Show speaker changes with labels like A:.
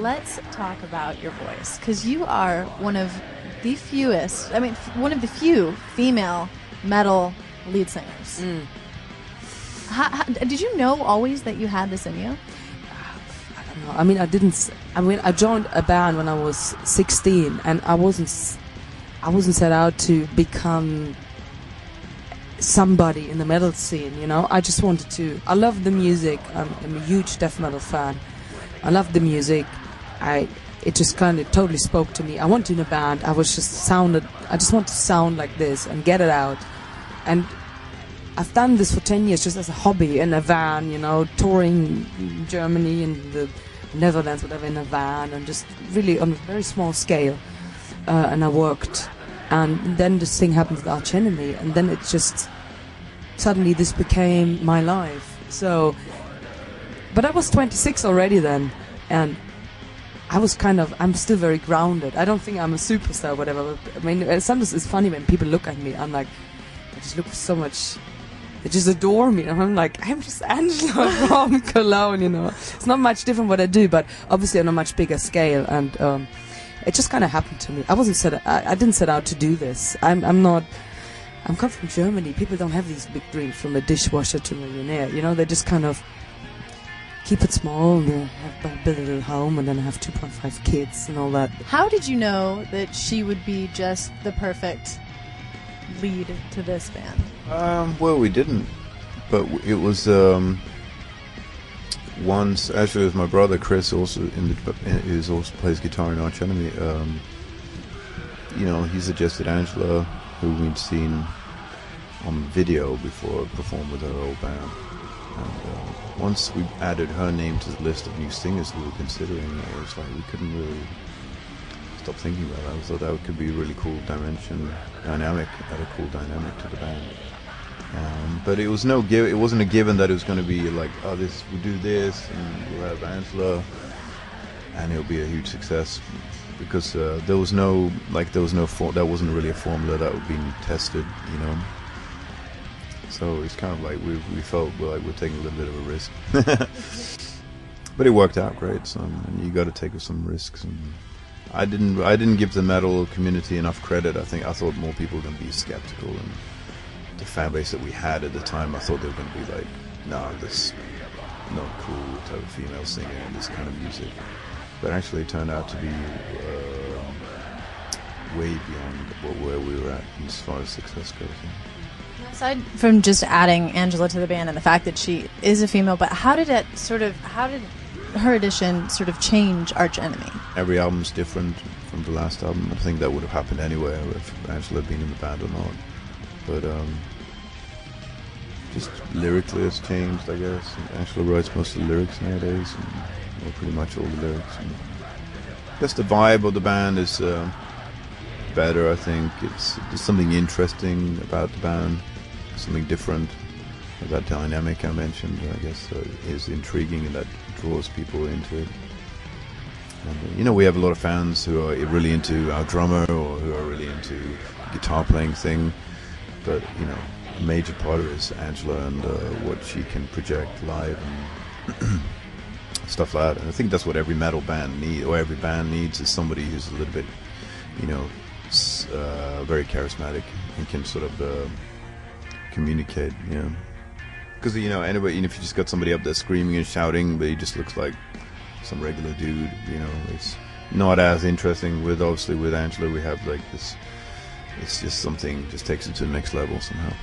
A: let's talk about your voice, because you are one of the fewest, one of the few female metal lead singers. Did you know always that you had this in you?
B: I don't know. I mean, I joined a band when I was 16, and I wasn't set out to become somebody in the metal scene, you know. I just wanted to. I love the music. I'm a huge death metal fan. I love the music. It just kind of totally spoke to me. I wanted in a band. I just want to sound like this and get it out. And I've done this for 10 years just as a hobby in a van, you know, touring Germany and the Netherlands, whatever, in a van, and just really on a very small scale. And I worked. And then this thing happened with Arch Enemy, and then it just suddenly this became my life. So, but I was 26 already then, and I'm still very grounded. I don't think I'm a superstar or whatever. But, I mean, sometimes it's funny when people look at me. I'm like, I just look so much. They just adore me, and I'm like, I'm just Angela from Cologne, you know. It's not much different what I do, but obviously on a much bigger scale, and it just kind of happened to me. I didn't set out to do this. I'm come from Germany. People don't have these big dreams from a dishwasher to a millionaire. You know, they just kind of keep it small and build a little home and then have 2.5 kids and all that.
A: How did you know that she would be just the perfect lead to this band?
C: Well, we didn't, but it was once. Actually, it was my brother Chris, also who also plays guitar in Arch Enemy. You know, he suggested Angela, who we'd seen on video before, perform with her old band. And once we added her name to the list of new singers we were considering, it was like we couldn't really stop thinking about that. I thought that could be a really cool dynamic, add a cool dynamic to the band. But it was it wasn't a given that it was going to be like, oh, we'll do this, and we'll have Angela, and it'll be a huge success, because there wasn't really a formula that would be tested, you know. So it's kind of like we felt like we're taking a little bit of a risk, but it worked out great. So and you got to take some risks. And I didn't give the metal community enough credit. I thought more people were going to be skeptical, and the fan base that we had at the time, I thought they were going to be like, no, this not cool to have a female singer and this kind of music. But actually it turned out to be way beyond where we were at as far as success goes. Yeah.
A: Aside from just adding Angela to the band and the fact that she is a female, but how did her addition sort of change Arch Enemy?
C: Every album's different from the last album. I think that would have happened anyway if Angela had been in the band or not. But just lyrically it's changed, I guess. Angela writes most of the lyrics nowadays, and pretty much all the lyrics. And I guess the vibe of the band is better, I think. There's something interesting about the band, something different. That dynamic I mentioned, I guess, is intriguing, and that draws people into it. And, you know, we have a lot of fans who are really into our drummer, or who are really into the guitar playing thing. But, you know, a major part of it is Angela and what she can project live and stuff like that. And I think that's what every metal band needs, or every band needs, is somebody who's a little bit, you know, very charismatic and can sort of communicate, you know. Because, you know, anybody, if you just got somebody up there screaming and shouting, but he just looks like some regular dude, you know, it's not as interesting. Obviously with Angela we have like this, it's just something, just takes it to the next level somehow.